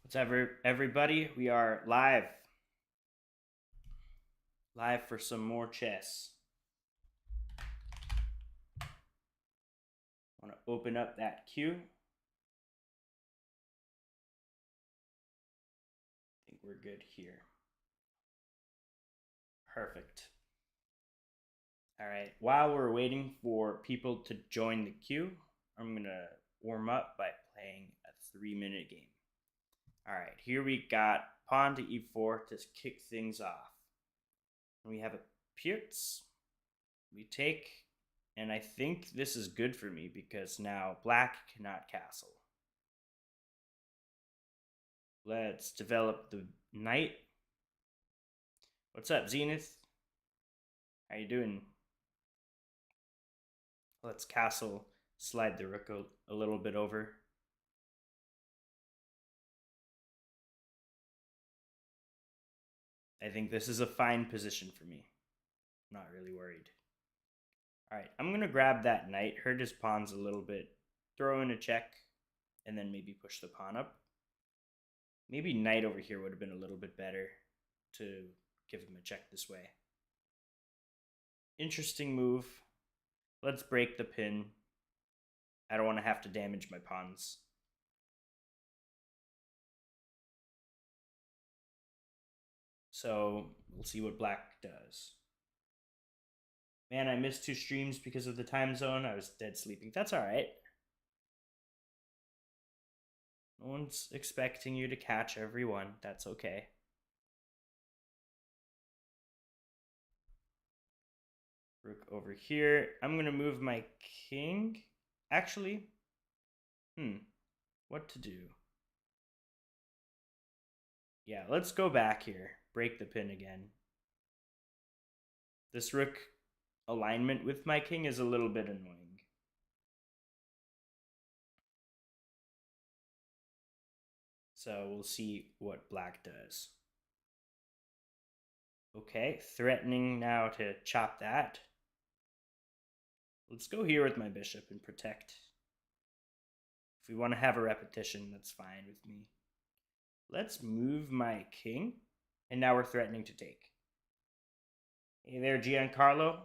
What's ever, everybody? We are live. Live for some more chess. I want to open up that queue. I think we're good here. Perfect. All right. While we're waiting for people to join the queue, I'm going to warm up by playing a 3-minute game. All right. Here we got pawn to e4 to kick things off. We have a Pierce. We take, and I think this is good for me because now black cannot castle. Let's develop the knight. What's up, Zenith? How you doing? Let's castle, slide the rook a little bit over. I think this is a fine position for me. Not really worried. All right, I'm going to grab that knight, hurt his pawns a little bit, throw in a check, and then maybe push the pawn up. Maybe knight over here would have been a little bit better to give him a check this way. Interesting move. Let's break the pin. I don't want to have to damage my pawns. So we'll see what black does. Man, I missed 2 streams because of the time zone. I was dead sleeping. That's all right. No one's expecting you to catch everyone. That's okay. Rook over here. I'm going to move my king. Actually, what to do? Yeah, let's go back here. Break the pin again. This rook alignment with my king is a little bit annoying. So we'll see what black does. Okay, threatening now to chop that. Let's go here with my bishop and protect. If we want to have a repetition, that's fine with me. Let's move my king. And now we're threatening to take. Hey there, Giancarlo.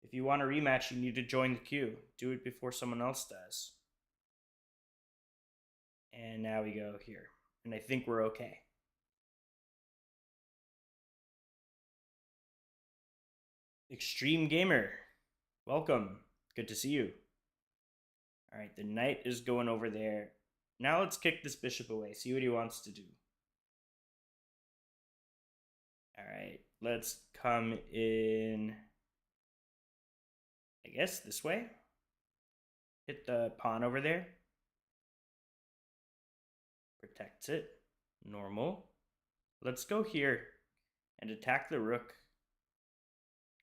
If you want a rematch, you need to join the queue. Do it before someone else does. And now we go here. And I think we're okay. Extreme Gamer, welcome. Good to see you. All right, the knight is going over there. Now let's kick this bishop away, see what he wants to do. All right, let's come in, I guess this way. Hit the pawn over there. Protects it. Normal. Let's go here and attack the rook.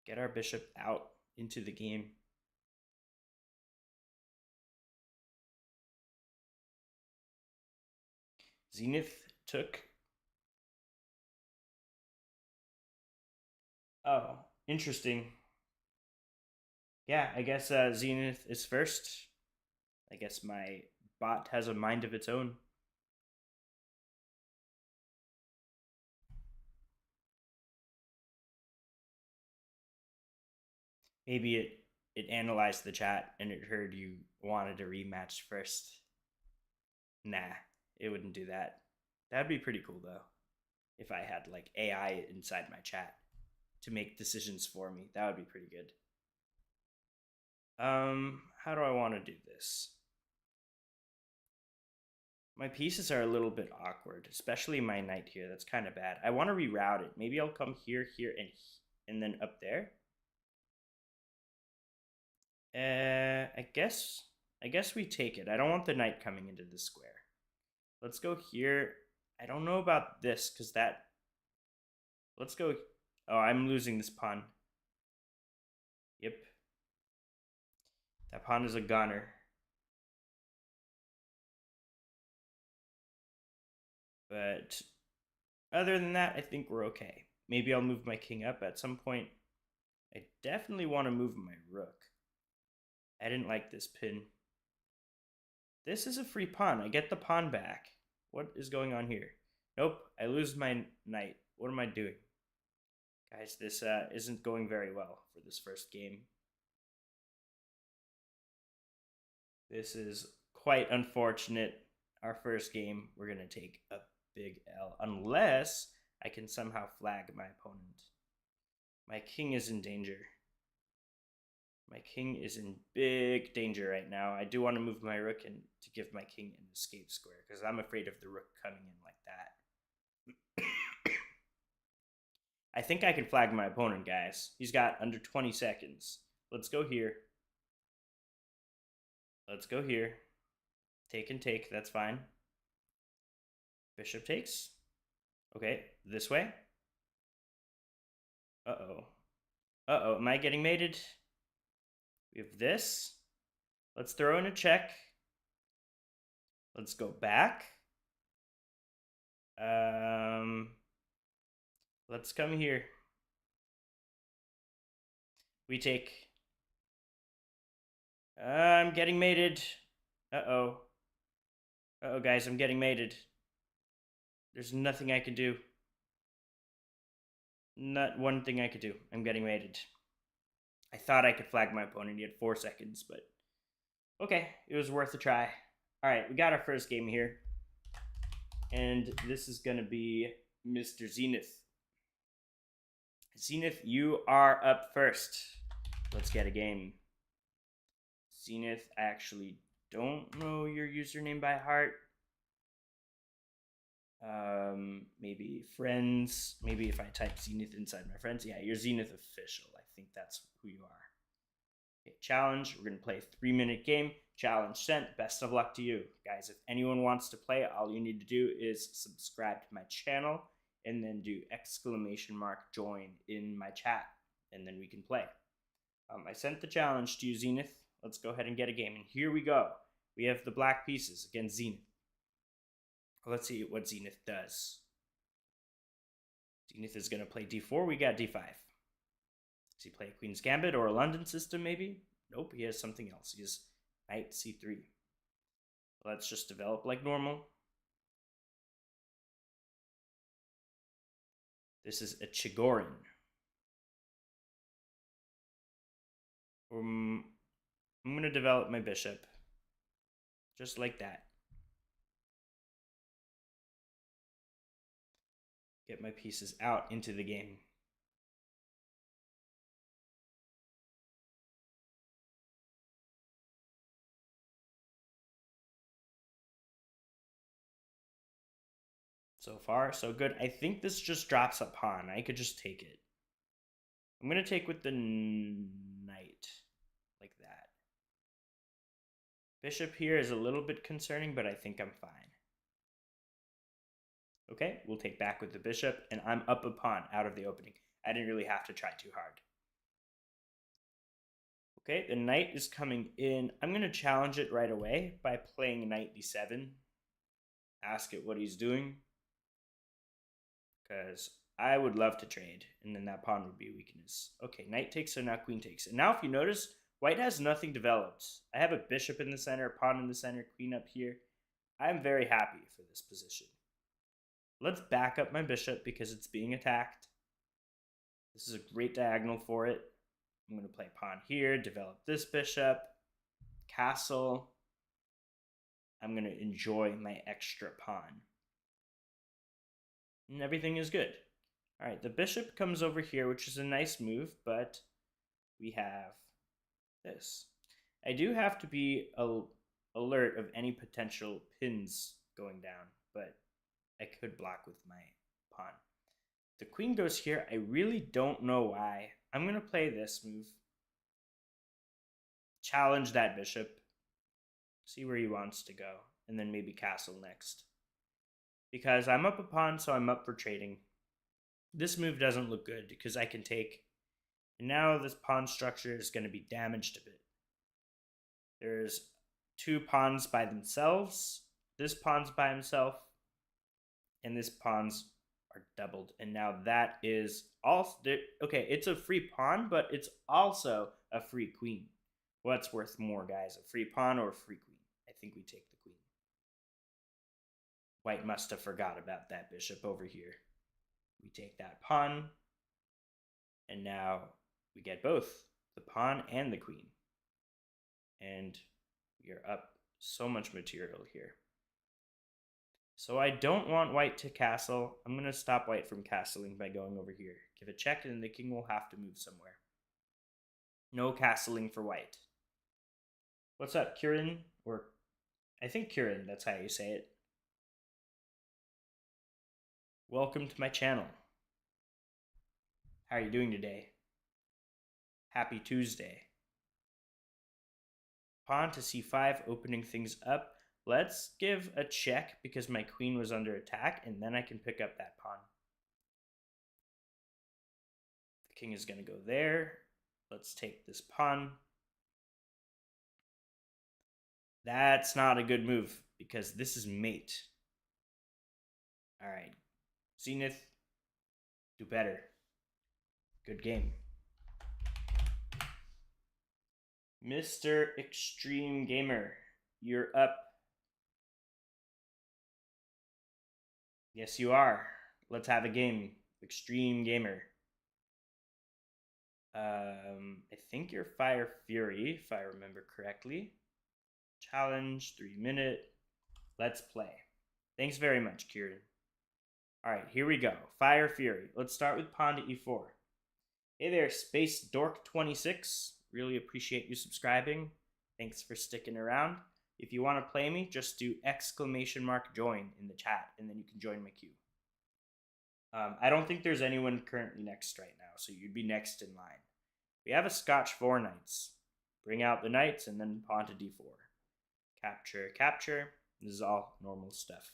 Get our bishop out into the game. Zenith took. Oh, interesting. Yeah, I guess Zenith is first. I guess my bot has a mind of its own. Maybe it analyzed the chat and it heard you wanted a rematch first. Nah, it wouldn't do that. That'd be pretty cool though. If I had like AI inside my chat to make decisions for me, that would be pretty good. How do I want to do this? My pieces are a little bit awkward, especially my knight here. That's kind of bad. I want to reroute it. Maybe I'll come here, and then up there. I guess we take it. I don't want the knight coming into the square. Let's go here. I don't know about this because that. Let's go. Oh, I'm losing this pawn. Yep. That pawn is a gunner. But other than that, I think we're okay. Maybe I'll move my king up at some point. I definitely want to move my rook. I didn't like this pin. This is a free pawn. I get the pawn back. What is going on here? Nope, I lose my knight. What am I doing? Guys, this isn't going very well for this first game. This is quite unfortunate. Our first game, we're going to take a big L. Unless I can somehow flag my opponent. My king is in danger. My king is in big danger right now. I do want to move my rook and to give my king an escape square because I'm afraid of the rook coming in like that. I think I can flag my opponent, guys. He's got under 20 seconds. Let's go here. Let's go here. Take and take. That's fine. Bishop takes. Okay, this way. Uh-oh. Uh-oh, am I getting mated? We have this. Let's throw in a check. Let's go back. Let's come here. We take. I'm getting mated. Uh-oh. Uh-oh, guys, I'm getting mated. There's nothing I can do. Not one thing I could do. I'm getting mated. I thought I could flag my opponent. He had 4 seconds, but okay, it was worth a try. All right, we got our first game here. And this is going to be Mr. Zenith. Zenith, you are up first. Let's get a game. Zenith, I actually don't know your username by heart. Maybe friends. Maybe if I type Zenith inside my friends. Yeah, you're Zenith official. I think that's who you are. Okay, challenge. We're going to play a 3-minute game. Challenge sent. Best of luck to you. Guys, if anyone wants to play, all you need to do is subscribe to my channel and then do ! join in my chat. And then we can play. I sent the challenge to you, Zenith. Let's go ahead and get a game. And here we go. We have the black pieces against Zenith. Let's see what Zenith does. Zenith is going to play d4. We got d5. Does he play Queen's Gambit or a London system maybe? Nope, he has something else. He has knight c3. Let's just develop like normal. This is a Chigorin. I'm going to develop my bishop. Just like that. Get my pieces out into the game. So far, so good. I think this just drops a pawn. I could just take it. I'm going to take with the knight. Like that. Bishop here is a little bit concerning, but I think I'm fine. Okay, we'll take back with the bishop, and I'm up a pawn out of the opening. I didn't really have to try too hard. Okay, the knight is coming in. I'm going to challenge it right away by playing knight d7. Ask it what he's doing. Because I would love to trade, and then that pawn would be a weakness. Okay, knight takes, so now queen takes. And now if you notice, white has nothing developed. I have a bishop in the center, a pawn in the center, queen up here. I'm very happy for this position. Let's back up my bishop because it's being attacked. This is a great diagonal for it. I'm going to play pawn here, develop this bishop, castle. I'm going to enjoy my extra pawn. And everything is good. All right, the bishop comes over here, which is a nice move, but we have this. I do have to be alert of any potential pins going down, but I could block with my pawn. The queen goes here. I really don't know why. I'm going to play this move. Challenge that bishop. See where he wants to go. And then maybe castle next. Because I'm up a pawn, so I'm up for trading. This move doesn't look good because I can take. And now this pawn structure is going to be damaged a bit. There's 2 pawns by themselves. This pawn's by himself. And this pawns are doubled. And now that is also, okay, it's a free pawn, but it's also a free queen. What's worth more, guys? A free pawn or a free queen? I think we take the queen. White must have forgot about that bishop over here. We take that pawn, and now we get both the pawn and the queen. And we are up so much material here. So I don't want white to castle. I'm going to stop white from castling by going over here. Give a check, and the king will have to move somewhere. No castling for white. What's up, Kieran? Or I think Kieran, that's how you say it. Welcome to my channel. How are you doing today? Happy Tuesday. Pawn to c5, opening things up. Let's give a check because my queen was under attack, and then I can pick up that pawn. The king is going to go there. Let's take this pawn. That's not a good move because this is mate. All right. Zenith, do better. Good game. Mr. Extreme Gamer, you're up. Yes, you are. Let's have a game. Extreme Gamer. I think you're Fire Fury, if I remember correctly. Challenge, 3 minute. Let's play. Thanks very much, Kieran. All right, here we go. Fire Fury. Let's start with pawn to e4. Hey there, Space Dork 26. Really appreciate you subscribing. Thanks for sticking around. If you want to play me, just do !join in the chat, and then you can join my queue. I don't think there's anyone currently next right now, so you'd be next in line. We have a Scotch 4 knights. Bring out the knights, and then pawn to d4. Capture, capture. This is all normal stuff.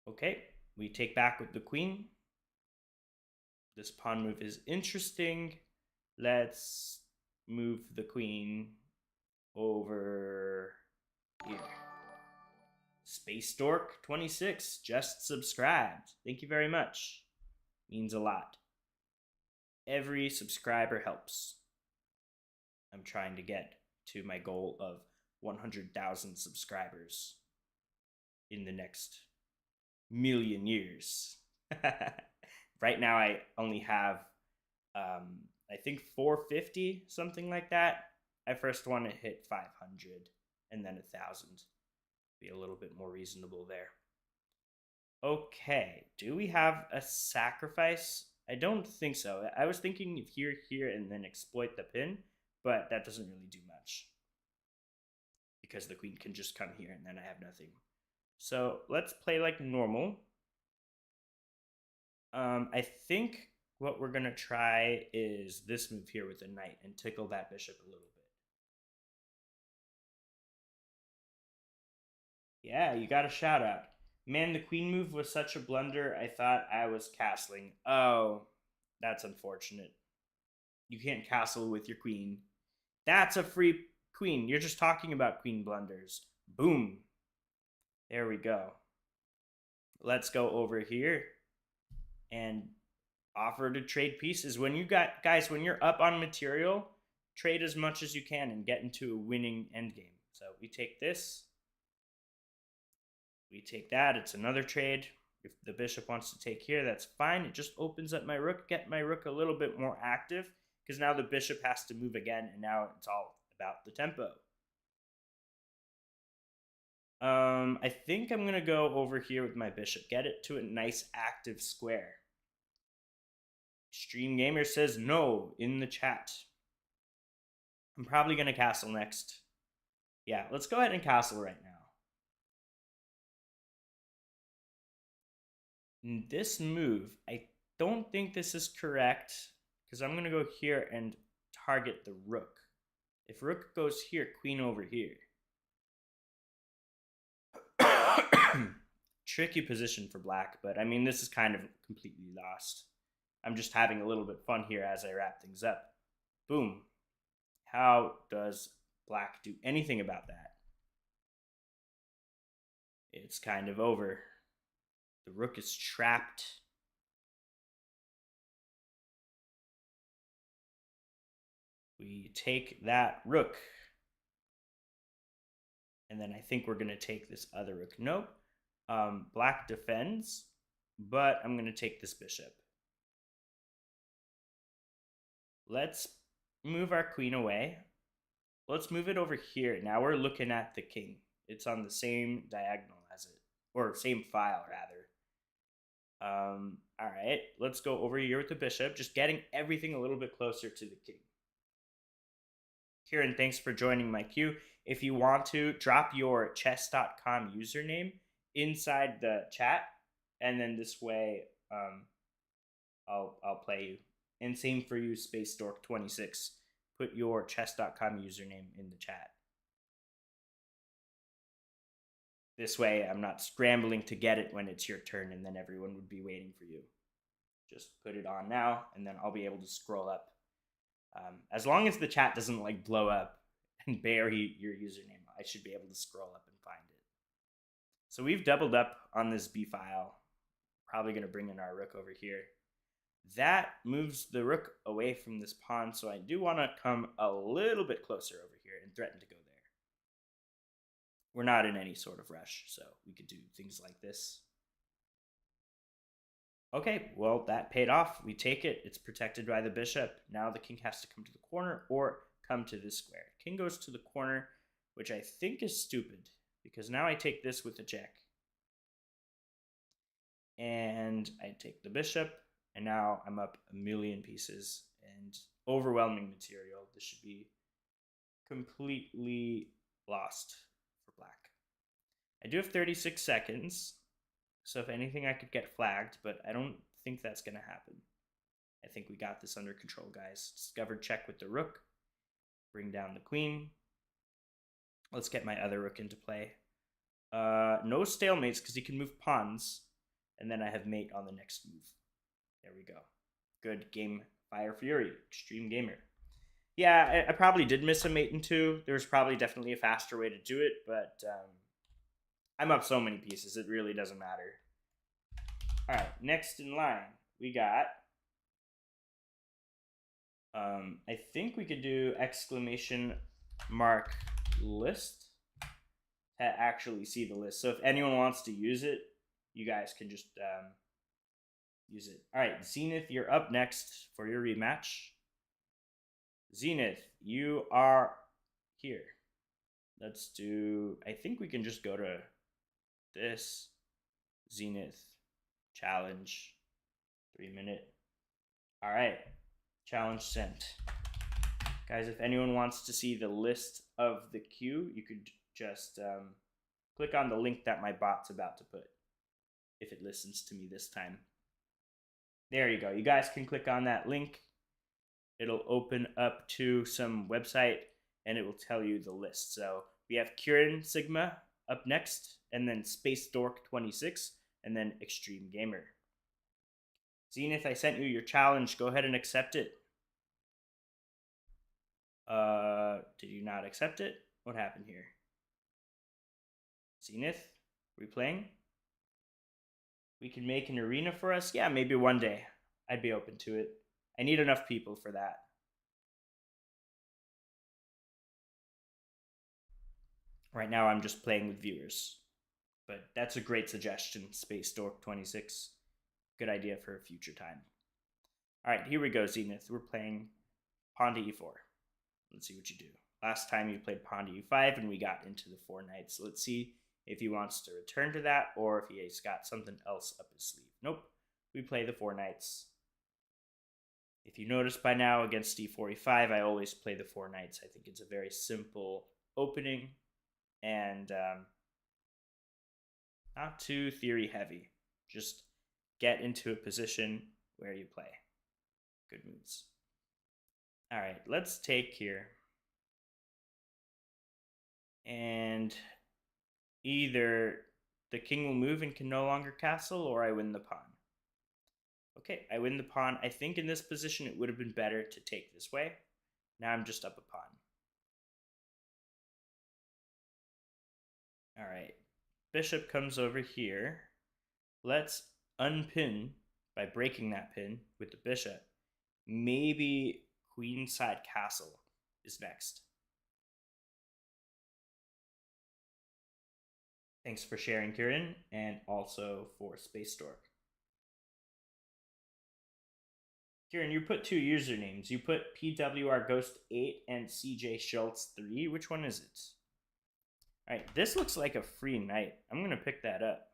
Okay, we take back with the queen. This pawn move is interesting. Let's move the queen over here. Space Dork 26 just subscribed. Thank you very much. Means a lot. Every subscriber helps. I'm trying to get to my goal of 100,000 subscribers in the next million years. Right now I only have I think 450, something like that. I first want to hit 500 and then 1,000. Be a little bit more reasonable there. Okay, do we have a sacrifice? I don't think so. I was thinking of here, and then exploit the pin, but that doesn't really do much because the queen can just come here and then I have nothing. So let's play like normal. I think what we're going to try is this move here with the knight and tickle that bishop a little bit. Yeah, you got a shout out. Man, the queen move was such a blunder, I thought I was castling. Oh, that's unfortunate. You can't castle with your queen. That's a free queen. You're just talking about queen blunders. Boom. There we go. Let's go over here and offer to trade pieces. When you got, guys, when you're up on material, trade as much as you can and get into a winning endgame. So we take this. We take that. It's another trade. If the bishop wants to take here, that's fine. It just opens up my rook, get my rook a little bit more active, because now the bishop has to move again, and now it's all about the tempo. I think I'm going to go over here with my bishop. Get it to a nice active square. Extreme Gamer says no in the chat. I'm probably going to castle next. Yeah, let's go ahead and castle right now. This move, I don't think this is correct because I'm going to go here and target the rook. If rook goes here, queen over here. Tricky position for black, but I mean, this is kind of completely lost. I'm just having a little bit fun here as I wrap things up. Boom. How does black do anything about that? It's kind of over. The rook is trapped. We take that rook. And then I think we're going to take this other rook. Nope. Black defends, but I'm going to take this bishop. Let's move our queen away. Let's move it over here. Now we're looking at the king. It's on the same diagonal as it, or same file rather. All right, let's go over here with the bishop, just getting everything a little bit closer to the king. Kieran, thanks for joining my queue. If you want to, drop your chess.com username inside the chat, and then this way I'll play you. And same for you, Space Dork 26. Put your chess.com username in the chat. This way I'm not scrambling to get it when it's your turn and then everyone would be waiting for you. Just put it on now and then I'll be able to scroll up. As long as the chat doesn't like blow up and bury your username, I should be able to scroll up and find it. So we've doubled up on this B file. Probably going to bring in our rook over here. That moves the rook away from this pawn, so I do want to come a little bit closer over here and threaten to go there. We're not in any sort of rush, so we could do things like this. Okay, well, that paid off. We take it. It's protected by the bishop. Now the king has to come to the corner or come to this square. King goes to the corner, which I think is stupid, because now I take this with a check. And I take the bishop, and now I'm up a million pieces and overwhelming material. This should be completely lost for black. I do have 36 seconds, so if anything I could get flagged, but I don't think that's going to happen. I think we got this under control, guys. Discovered check with the rook. Bring down the queen. Let's get my other rook into play. No stalemates because he can move pawns. And then I have mate on the next move. There we go. Good game, Fire Fury, Extreme Gamer. Yeah, I probably did miss a mate in two. There's probably definitely a faster way to do it, but I'm up so many pieces, it really doesn't matter. All right, next in line, we got... I think we could do exclamation mark list to actually see the list. So if anyone wants to use it, you guys can just use it. All right, Zenith, you're up next for your rematch. Zenith, you are here. Let's do, I think we can just go to this. Zenith, challenge, 3 minute. All right, challenge sent. Guys, if anyone wants to see the list of the queue, you could just click on the link that my bot's about to put. If it listens to me this time. There you go. You guys can click on that link. It'll open up to some website and it will tell you the list. So we have Kieran Sigma up next, and then Space Dork 26, and then Extreme Gamer. Zenith, I sent you your challenge. Go ahead and accept it. Did you not accept it? What happened here? Zenith, replaying? We can make an arena for us? Yeah, maybe one day. I'd be open to it. I need enough people for that. Right now, I'm just playing with viewers. But that's a great suggestion, Space Dork 26. Good idea for a future time. All right, here we go, Zenith. We're playing pawn to e4. Let's see what you do. Last time you played pawn to e5, and we got into the 4 knights. Let's see if he wants to return to that, or if he's got something else up his sleeve. Nope, we play the 4 knights. If you notice by now, against d4, e5, I always play the 4 knights. I think it's a very simple opening, and not too theory heavy. Just get into a position where you play. Good moves. All right, let's take here. And either the king will move and can no longer castle, or I win the pawn. Okay, I win the pawn. I think in this position it would have been better to take this way. Now I'm just up a pawn. All right, bishop comes over here. Let's unpin by breaking that pin with the bishop. Maybe queenside castle is next. Thanks for sharing, Kieran, and also for Space Dork. Kieran, you put two usernames. You put PWRGhost8 and CJ Schultz 3. Which one is it? All right, this looks like a free knight. I'm going to pick that up.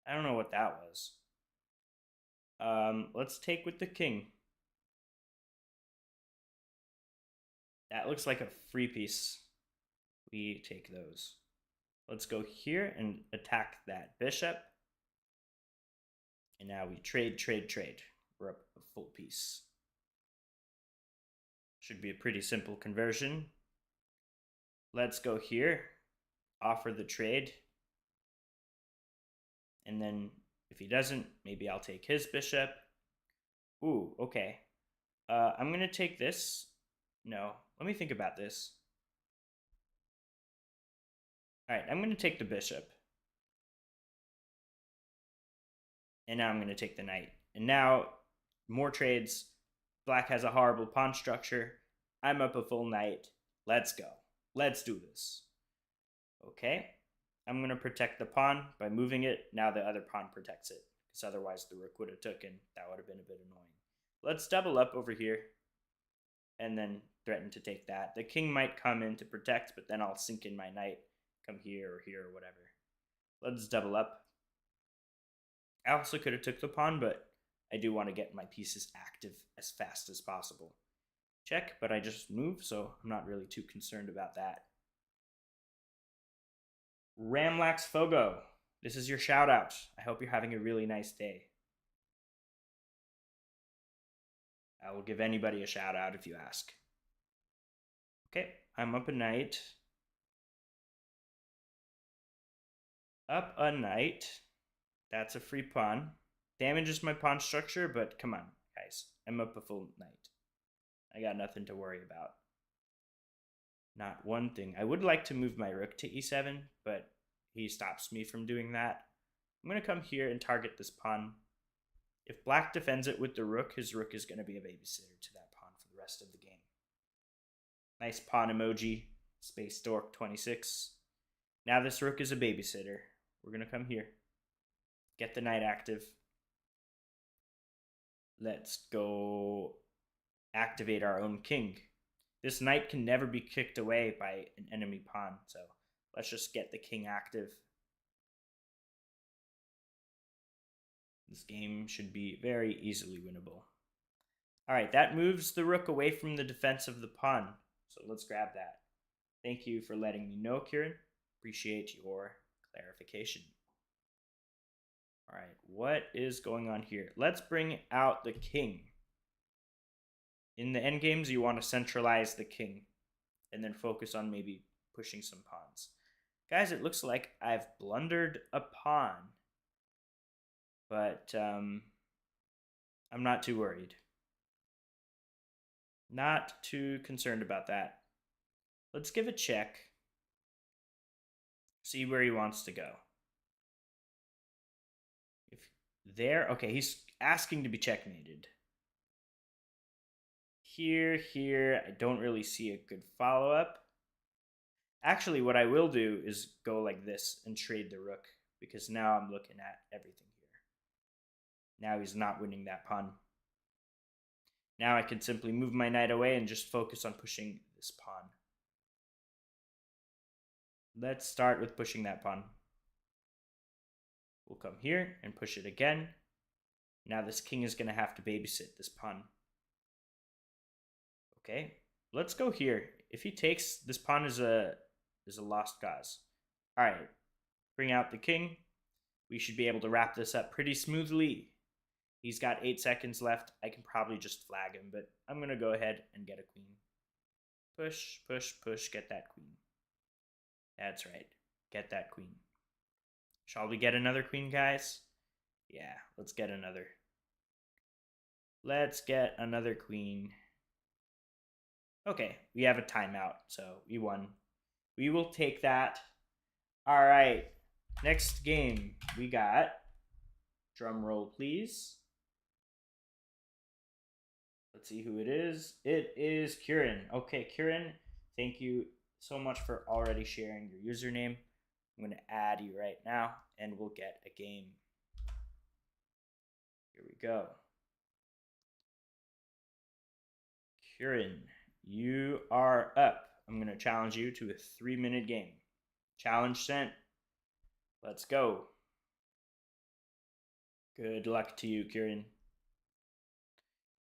I don't know what that was. Let's take with the king. That looks like a free piece. We take those. Let's go here and attack that bishop. And now we trade. We're up a full piece. Should be a pretty simple conversion. Let's go here, offer the trade. And then if he doesn't, maybe I'll take his bishop. Ooh, okay. I'm going to take this. No, let me think about this. All right, I'm going to take the bishop. And now I'm going to take the knight. And now, more trades. Black has a horrible pawn structure. I'm up a full knight. Let's go. Let's do this. Okay. I'm going to protect the pawn by moving it. Now the other pawn protects it. Because otherwise the rook would have taken. That would have been a bit annoying. Let's double up over here. And then threaten to take that. The king might come in to protect, but then I'll sink in my knight. Come here or whatever. Let's double up. I also could have took the pawn, but I do want to get my pieces active as fast as possible. Check, but I just moved, so I'm not really too concerned about that. Ramlax Fogo, this is your shout out. I hope you're having a really nice day. I will give anybody a shout out if you ask. Okay, I'm up a knight. Up a knight. That's a free pawn. Damages my pawn structure, but come on, guys. I'm up a full knight. I got nothing to worry about. Not one thing. I would like to move my rook to e7, but he stops me from doing that. I'm going to come here and target this pawn. If black defends it with the rook, his rook is going to be a babysitter to that pawn for the rest of the game. Nice pawn emoji. Space Dork 26. Now this rook is a babysitter. We're going to come here. Get the knight active. Let's go activate our own king. This knight can never be kicked away by an enemy pawn, so let's just get the king active. This game should be very easily winnable. All right, that moves the rook away from the defense of the pawn, so let's grab that. Thank you for letting me know, Kieran. Appreciate your clarification. All right, what is going on here? Let's bring out the king. In the endgames, you want to centralize the king and then focus on maybe pushing some pawns. Guys, it looks like I've blundered a pawn, but I'm not too worried. Not too concerned about that. Let's give a check. See where he wants to go. If there, okay, he's asking to be checkmated. Here, I don't really see a good follow-up. Actually, what I will do is go like this and trade the rook, because now I'm looking at everything here. Now he's not winning that pawn. Now I can simply move my knight away and just focus on pushing this pawn. Let's start with pushing that pawn. We'll come here and push it again. Now this king is going to have to babysit this pawn. Okay, let's go here. If he takes, this pawn is a lost cause. All right, bring out the king. We should be able to wrap this up pretty smoothly. He's got 8 seconds left. I can probably just flag him, but I'm going to go ahead and get a queen. Push, push, push, get that queen. That's right, get that queen. Shall we get another queen, guys? Yeah, let's get another. Let's get another queen. Okay, we have a timeout, so we won. We will take that. All right, next game we got, drum roll please. Let's see who it is. It is Kieran. Okay, Kieran, thank you so much for already sharing your username. I'm I'm going to add you right now, and we'll get a game. Here we go. Kieran, you are up. I'm going to challenge you to a 3-minute game. Challenge sent. Let's go. Good luck to you, Kieran.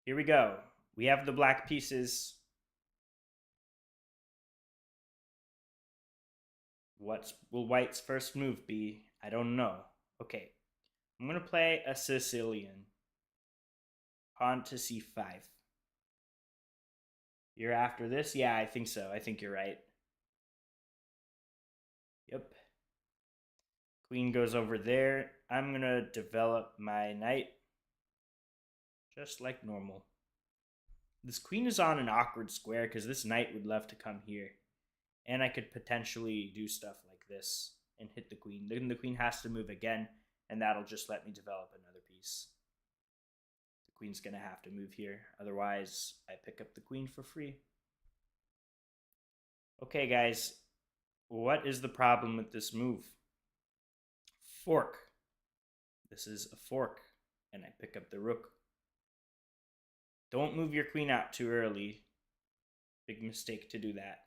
Here we go. We have the black pieces. What will white's first move be? I don't know. Okay. I'm going to play a Sicilian. Pawn to c5. You're after this? Yeah, I think so. I think you're right. Yep. Queen goes over there. I'm going to develop my knight just like normal. This queen is on an awkward square because this knight would love to come here. And I could potentially do stuff like this and hit the queen. Then the queen has to move again, and that'll just let me develop another piece. The queen's going to have to move here. Otherwise, I pick up the queen for free. Okay, guys. What is the problem with this move? Fork. This is a fork, and I pick up the rook. Don't move your queen out too early. Big mistake to do that.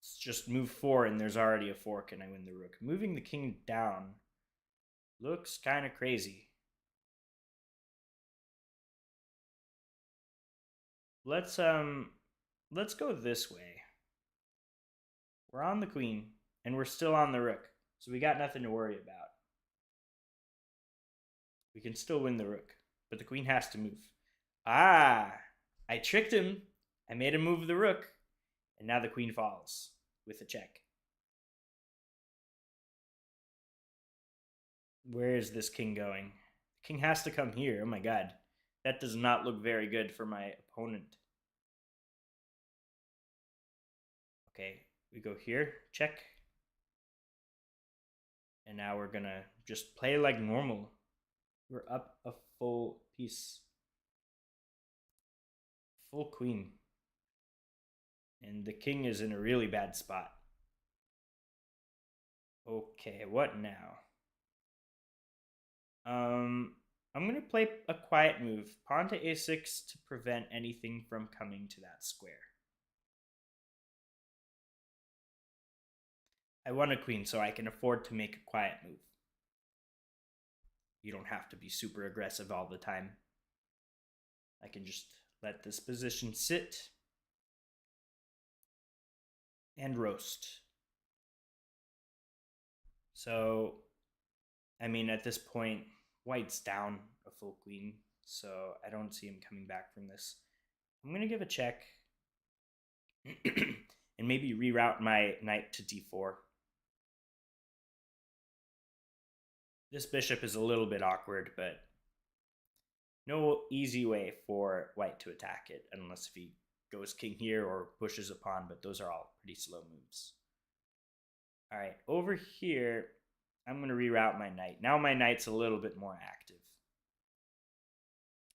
Let's just move 4, and there's already a fork, and I win the rook. Moving the king down looks kind of crazy. Let's go this way. We're on the queen, and we're still on the rook, so we got nothing to worry about. We can still win the rook, but the queen has to move. Ah, I tricked him. I made him move the rook, and now the queen falls with a check. Where is this king going? The king has to come here. Oh my god. That does not look very good for my opponent. Okay, we go here. Check. And now we're gonna just play like normal. We're up a full piece. Full queen. And the king is in a really bad spot. Okay, what now? I'm going to play a quiet move. Pawn to a6 to prevent anything from coming to that square. I want a queen, so I can afford to make a quiet move. You don't have to be super aggressive all the time. I can just let this position sit and roast. So, I mean, at this point, white's down a full queen, so I don't see him coming back from this. I'm going to give a check and maybe reroute my knight to d4. This bishop is a little bit awkward, but no easy way for white to attack it, unless if he goes king here or pushes a pawn, but those are all pretty slow moves. All right, over here, I'm going to reroute my knight. Now my knight's a little bit more active.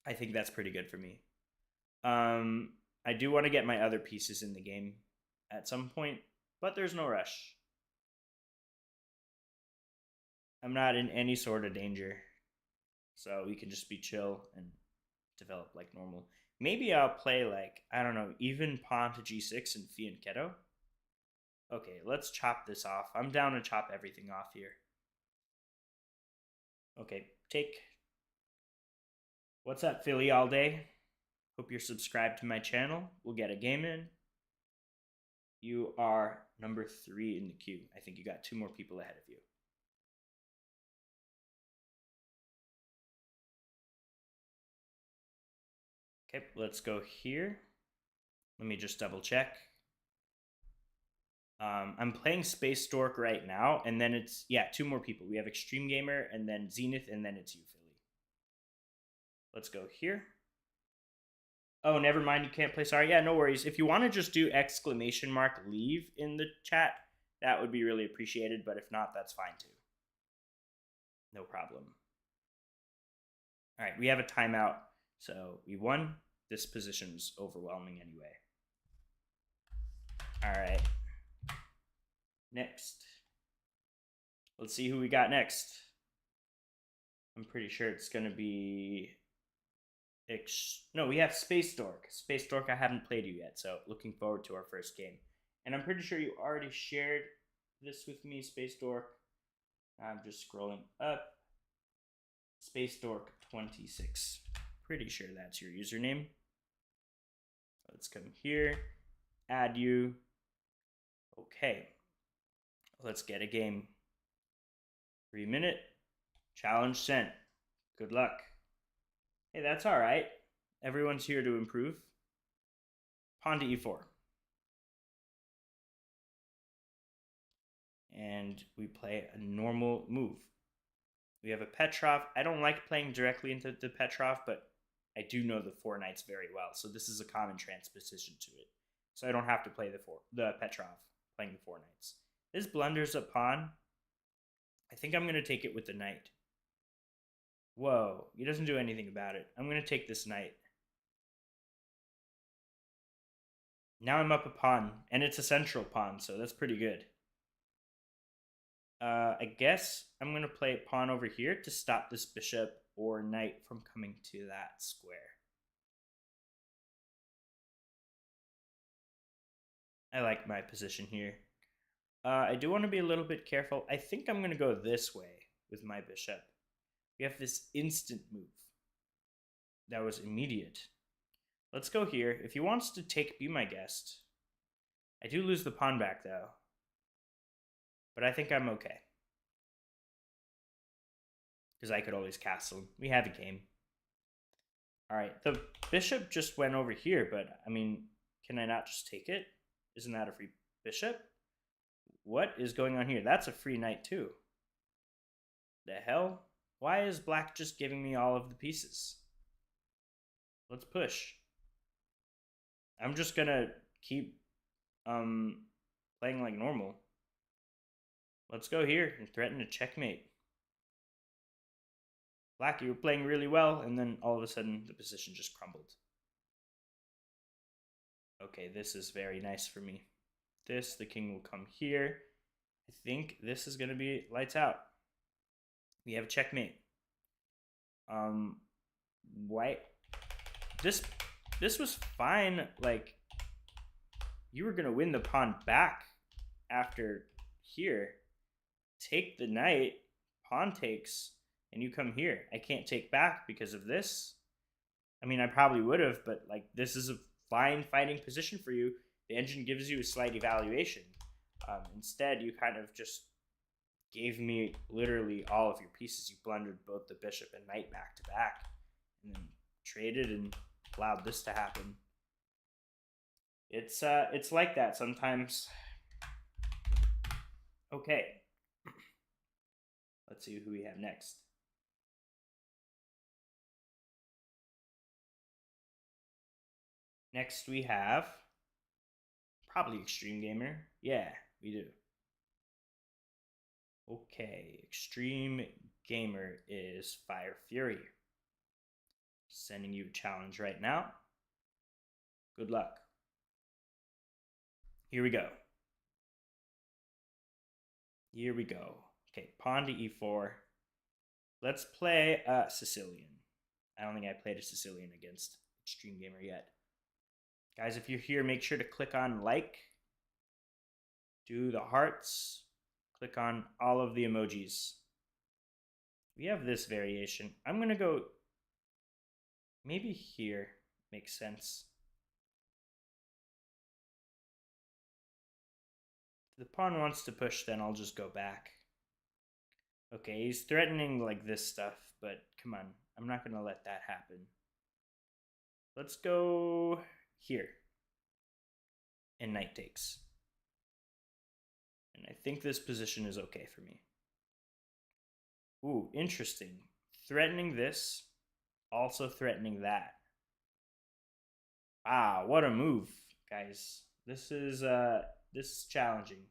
I think that's pretty good for me. I do want to get my other pieces in the game at some point, but there's no rush. I'm not in any sort of danger, so we can just be chill and develop like normal. Maybe I'll play like, I don't know, even pawn to g6 and fianchetto. Okay, let's chop this off. I'm down to chop everything off here. Okay, take. What's up, Philly all day? Hope you're subscribed to my channel. We'll get a game in. You are number 3 in the queue. I think you got 2 more people ahead of you. Okay, let's go here. Let me just double check. I'm playing Space Dork right now, and then it's, 2 more people. We have Extreme Gamer, and then Zenith, and then it's you, Philly. Let's go here. Oh, never mind, you can't play. Sorry, no worries. If you want to just do !leave in the chat, that would be really appreciated, but if not, that's fine too. No problem. All right, we have a timeout, so we won. This position's overwhelming anyway. All right. Next. Let's see who we got next. I'm pretty sure it's going to be... No, we have Space Dork. Space Dork, I haven't played you yet, so looking forward to our first game. And I'm pretty sure you already shared this with me, Space Dork. I'm just scrolling up. Space Dork 26. Pretty sure that's your username. Let's come here, add you. Okay, let's get a game. 3-minute challenge sent. Good luck. Hey, that's all right. Everyone's here to improve. Pawn to e4. And we play a normal move. We have a Petrov. I don't like playing directly into the Petrov, but I do know the 4 knights very well, so this is a common transposition to it. So I don't have to play the Petrov, playing the 4 knights. This blunders a pawn. I think I'm going to take it with the knight. Whoa, he doesn't do anything about it. I'm going to take this knight. Now I'm up a pawn, and it's a central pawn, so that's pretty good. I guess I'm going to play a pawn over here to stop this bishop or knight from coming to that square. I like my position here. I do want to be a little bit careful. I think I'm going to go this way with my bishop. We have this instant move. That was immediate. Let's go here. If he wants to take Be My Guest. I do lose the pawn back, though. But I think I'm okay. Because I could always castle. We have a game. Alright, the bishop just went over here, but, I mean, can I not just take it? Isn't that a free bishop? What is going on here? That's a free knight, too. The hell? Why is black just giving me all of the pieces? Let's push. I'm just gonna keep playing like normal. Let's go here and threaten a checkmate. Black, you were playing really well, and then all of a sudden the position just crumbled. Okay, this is very nice for me. The king will come here. I think this is gonna be lights out. We have a checkmate. White. This was fine. Like, you were gonna win the pawn back after here. Take the knight, pawn takes, and you come here. I can't take back because of this. I mean, I probably would have, but like, this is a fine fighting position for you. The engine gives you a slight evaluation. Instead, you kind of just gave me literally all of your pieces. You blundered both the bishop and knight back to back, and then traded and allowed this to happen. It's like that sometimes. Okay. Let's see who we have next. Next we have probably Extreme Gamer. Yeah, we do. Okay, Extreme Gamer is Fire Fury. Sending you a challenge right now. Good luck. Here we go. Here we go. Okay, pawn to e4. Let's play Sicilian. I don't think I played a Sicilian against Extreme Gamer yet. Guys, if you're here, make sure to click on like. Do the hearts. Click on all of the emojis. We have this variation. I'm going to go maybe here. Makes sense. If the pawn wants to push, then I'll just go back. Okay, he's threatening like this stuff, but come on. I'm not going to let that happen. Let's go here. And knight takes. And I think this position is okay for me. Ooh, interesting. Threatening this, also threatening that. Wow, what a move, guys. This is challenging.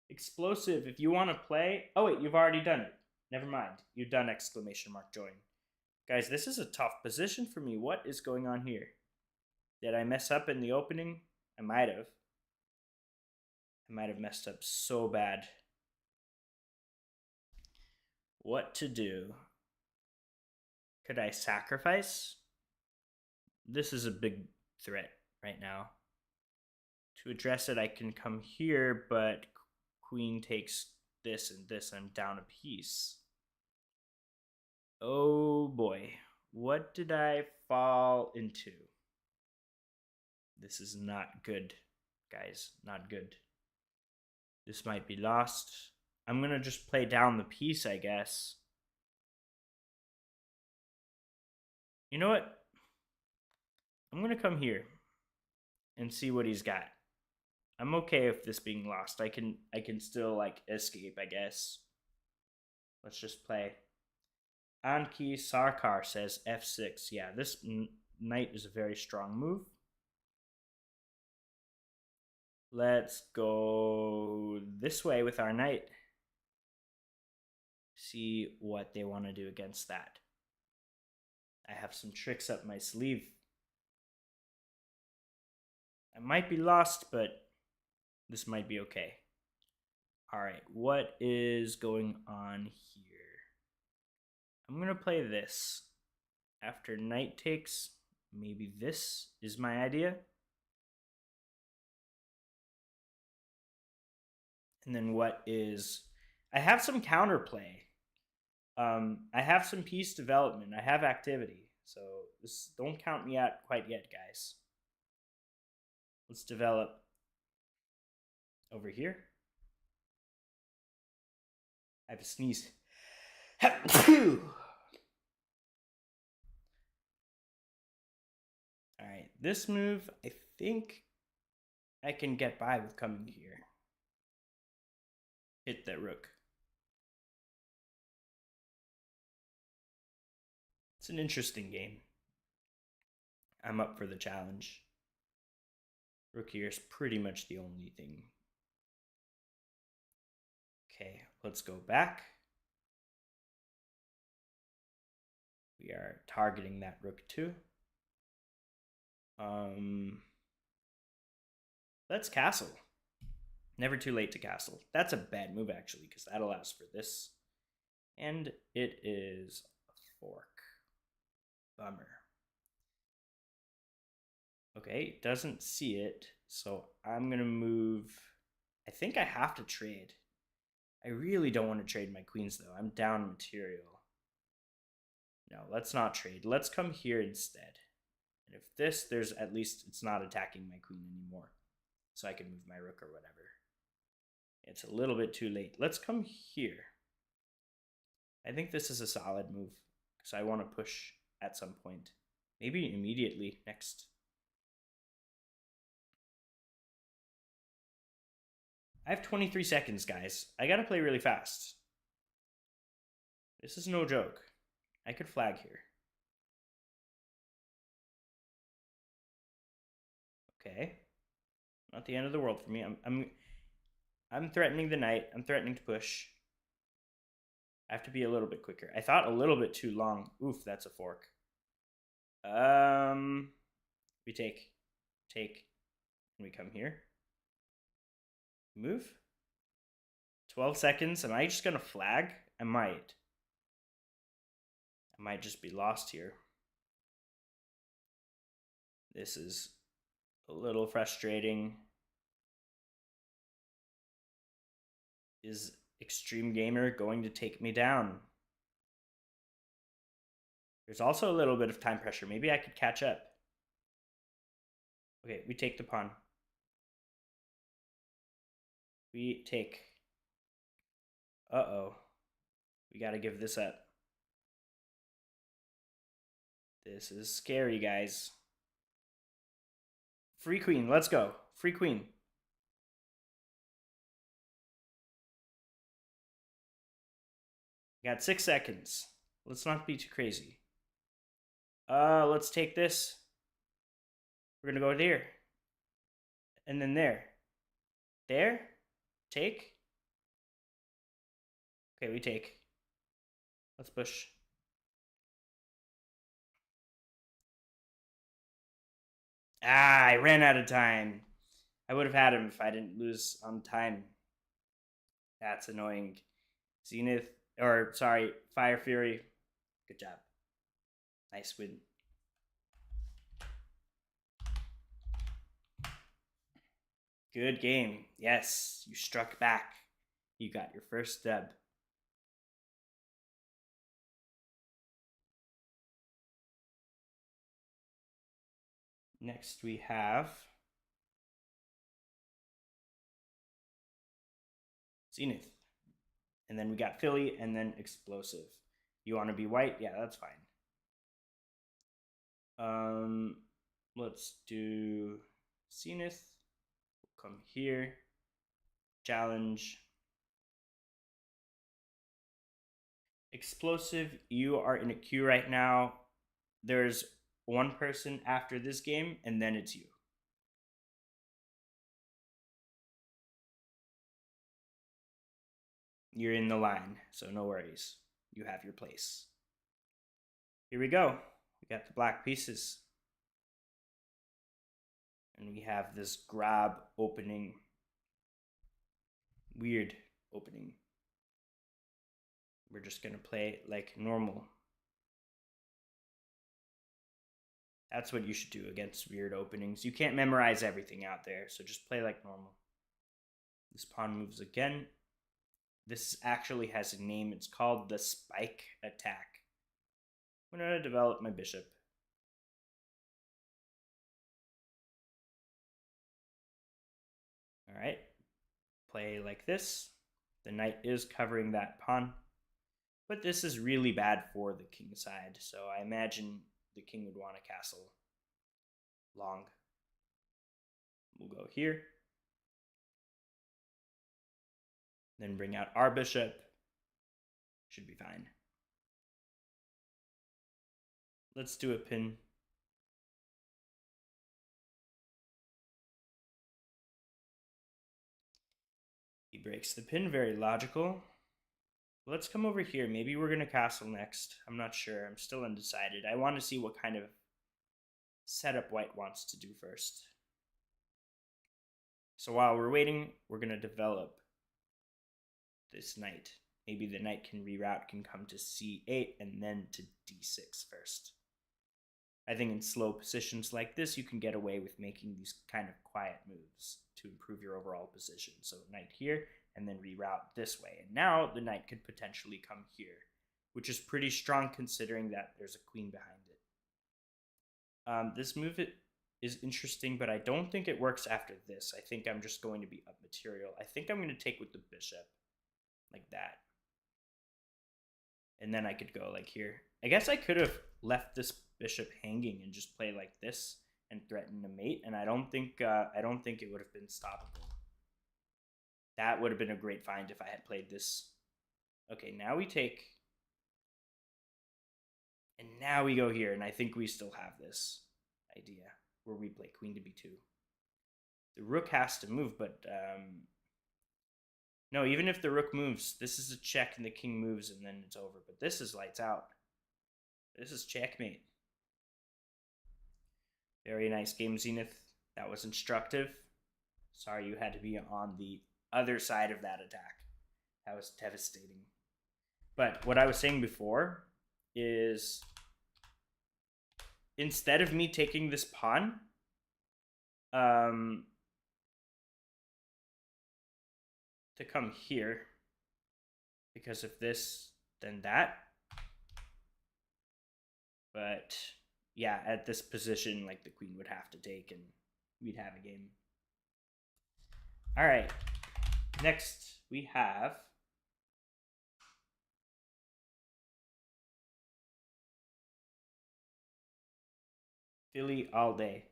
Explosive, if you want to play... Oh, wait, you've already done it. Never mind. You've done exclamation mark join. Guys, this is a tough position for me. What is going on here? Did I mess up in the opening? I might have. I might have messed up so bad. What to do? Could I sacrifice? This is a big threat right now. To address it, I can come here, but queen takes this and this. I'm down a piece. Oh boy. What did I fall into? This is not good, guys. Not good. This might be lost. I'm going to just play down the piece, I guess. You know what? I'm going to come here and see what he's got. I'm okay with this being lost. I can still like escape, I guess. Let's just play. Anki Sarkar says f6. Yeah, this knight is a very strong move. Let's go this way with our knight. See what they want to do against that. I have some tricks up my sleeve. I might be lost, but this might be okay. All right, what is going on here? I'm going to play this. After knight takes, maybe this is my idea. And then what is... I have some counterplay. I have some piece development. I have activity. So this, don't count me out quite yet, guys. Let's develop over here. I have a sneeze. All right, this move, I think I can get by with coming here. Hit that rook. It's an interesting game. I'm up for the challenge. Rook here is pretty much the only thing. Okay, let's go back. We are targeting that rook too. Let's castle. Never too late to castle. That's a bad move actually, because that allows for this. And it is a fork. Bummer. Okay, doesn't see it, so I'm gonna move. I think I have to trade. I really don't want to trade my queens though. I'm down material. No, let's not trade. Let's come here instead. And if this, there's at least it's not attacking my queen anymore. So I can move my rook or whatever. It's a little bit too late. Let's come here. I think this is a solid move because I want to push at some point. Maybe immediately next. I have 23 seconds, guys. I gotta play really fast. This is no joke. I could flag here. Okay. Not the end of the world for me. I'm threatening the knight. I'm threatening to push. I have to be a little bit quicker. I thought a little bit too long. Oof, that's a fork. We take. And we come here. Move. 12 seconds. Am I just gonna flag? I might. I might just be lost here. This is a little frustrating. Is Extreme Gamer going to take me down? There's also a little bit of time pressure. Maybe I could catch up. Okay, we take the pawn. We take. Uh-oh. We gotta give this up. This is scary, guys. Free queen, let's go. Free queen. Got 6 seconds. Let's not be too crazy. Let's take this. We're gonna go there. And then there. There. Take. Okay, we take. Let's push. I ran out of time. I would have had him if I didn't lose on time. That's annoying. Zenith, or sorry, Fire Fury. Good job. Nice win. Good game. Yes, you struck back. You got your first dub. Next we have Zenith. And then we got Philly and then Explosive. You want to be white? Yeah, that's fine. Let's do Zenith. We'll come here. Challenge. Explosive, you are in a queue right now. There's one person after this game, and then it's you. You're in the line, so no worries. You have your place. Here we go. We got the black pieces. And we have this grab opening. Weird opening. We're just going to play like normal. That's what you should do against weird openings. You can't memorize everything out there, so just play like normal. This pawn moves again. This actually has a name. It's called the spike attack. I'm going to develop my bishop. All right. Play like this. The knight is covering that pawn. But this is really bad for the king side, so I imagine the king would want a castle long. We'll go here. Then bring out our bishop. Should be fine. Let's do a pin. He breaks the pin, very logical. Let's come over here. Maybe we're going to castle next. I'm not sure. I'm still undecided. I want to see what kind of setup white wants to do first. So while we're waiting, we're going to develop this knight. Maybe the knight can reroute, can come to c8 and then to d6 first. I think in slow positions like this, you can get away with making these kind of quiet moves to improve your overall position. So knight here, and then reroute this way. And now the knight could potentially come here, which is pretty strong considering that there's a queen behind it. This move is interesting, but I don't think it works after this. I think I'm just going to be up material. I think I'm going to take with the bishop, like that. And then I could go like here. I guess I could have left this bishop hanging and just play like this and threaten a mate, and I don't think it would have been stoppable. That would have been a great find if I had played this. Okay, now we take, and now we go here, and I think we still have this idea where we play queen to b2. The rook has to move, but no, even if the rook moves, this is a check and the king moves and then it's over. But this is lights out. This is checkmate. Very nice game, Zenith. That was instructive. Sorry you had to be on the other side of that attack. That was devastating. But what I was saying before is instead of me taking this pawn, to come here, because of this, then that. But yeah, at this position, like the queen would have to take and we'd have a game. All right, next we have Philly all day.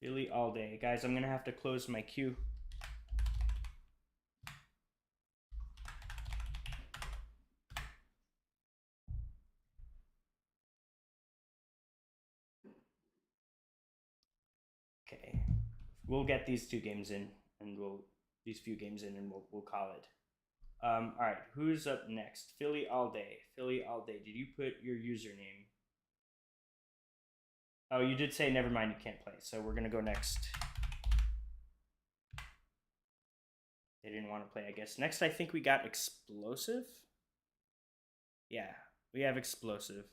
Philly all day. Guys, I'm going to have to close my queue. Okay, we'll get these two games in, and these few games in, and we'll call it. All right, who's up next? Philly all day. Philly all day. Did you put your username? Oh, you did say never mind, you can't play. So we're gonna go next. They didn't want to play, I guess. Next, I think we got Explosive. Yeah, we have Explosive.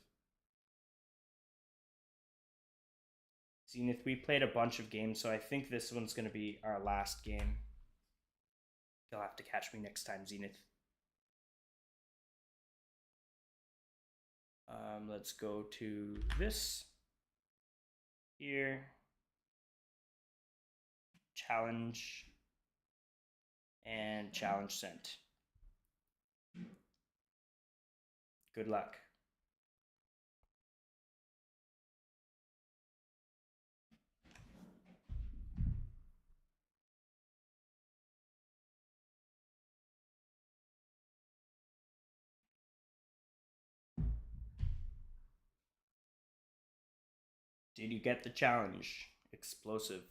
Zenith, we played a bunch of games, so I think this one's going to be our last game. You'll have to catch me next time, Zenith. Let's go to this. Here. Challenge. And challenge sent. Good luck. Did you get the challenge? Explosive.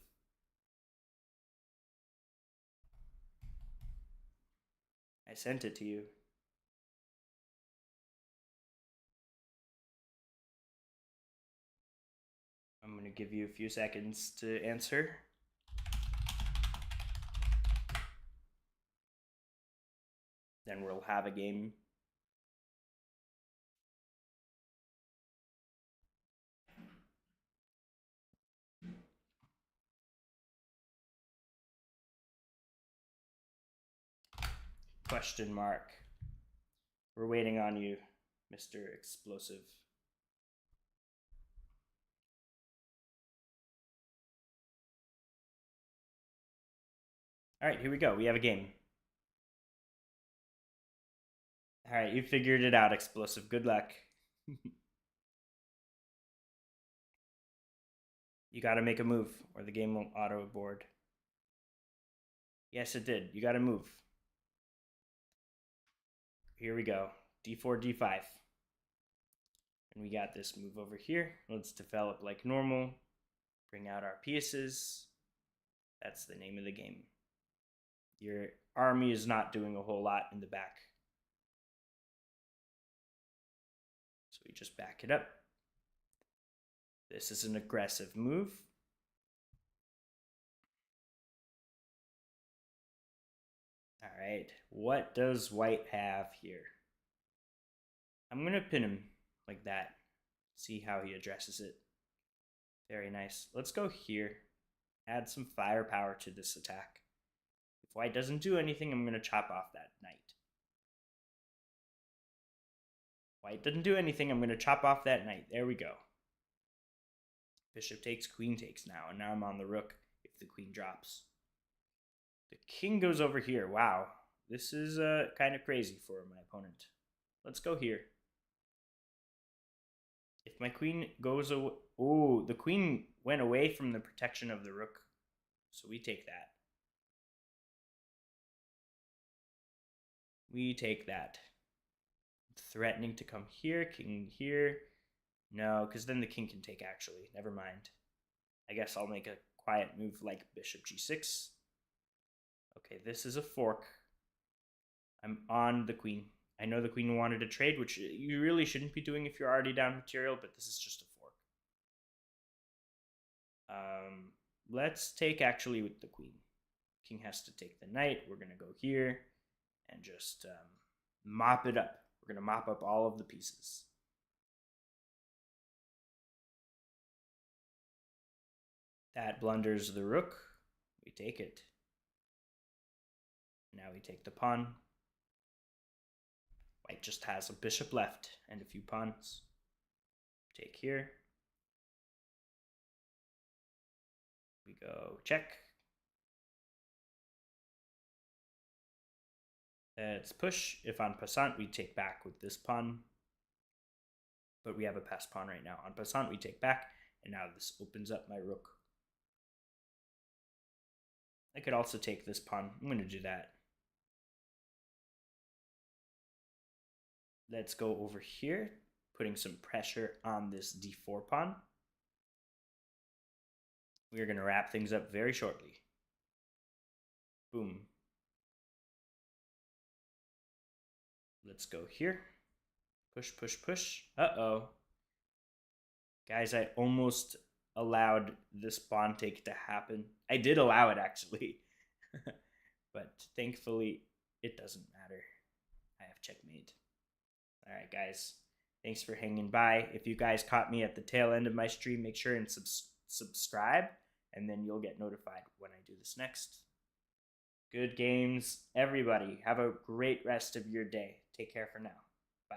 I sent it to you. I'm going to give you a few seconds to answer. Then we'll have a game. Question mark. We're waiting on you, Mr. Explosive. All right, here we go. We have a game. All right, you figured it out, Explosive. Good luck. You got to make a move or the game won't auto board. Yes, it did. You got to move. Here we go. D4, D5. And we got this move over here. Let's develop like normal. Bring out our pieces. That's the name of the game. Your army is not doing a whole lot in the back. So we just back it up. This is an aggressive move. All right, what does white have here? I'm going to pin him like that. See how he addresses it. Very nice. Let's go here. Add some firepower to this attack. If white doesn't do anything, I'm going to chop off that knight. White didn't do anything. I'm going to chop off that knight. There we go. Bishop takes, queen takes now. And now I'm on the rook if the queen drops. The king goes over here. Wow. This is kind of crazy for my opponent. Let's go here. If my queen goes away... Oh, the queen went away from the protection of the rook. So we take that. We take that. Threatening to come here, king here. No, because then the king can take actually. Never mind. I guess I'll make a quiet move like bishop g6. Okay, this is a fork. I'm on the queen. I know the queen wanted to trade, which you really shouldn't be doing if you're already down material, but this is just a fork. Let's take actually with the queen. King has to take the knight. We're going to go here and just mop it up. We're going to mop up all of the pieces. That blunders the rook. We take it. Now we take the pawn. White just has a bishop left and a few pawns. Take here. We go check. Let's push. If on passant, we take back with this pawn. But we have a passed pawn right now. On passant, we take back. And now this opens up my rook. I could also take this pawn. I'm going to do that. Let's go over here, putting some pressure on this d4 pawn. We're going to wrap things up very shortly. Boom. Let's go here. Push, push, push. Uh-oh. Guys, I almost allowed the spawn take to happen. I did allow it actually. But thankfully it doesn't matter. I have checkmate. Alright guys. Thanks for hanging by. If you guys caught me at the tail end of my stream, make sure and subscribe, and then you'll get notified when I do this next. Good games, everybody. Have a great rest of your day. Take care for now.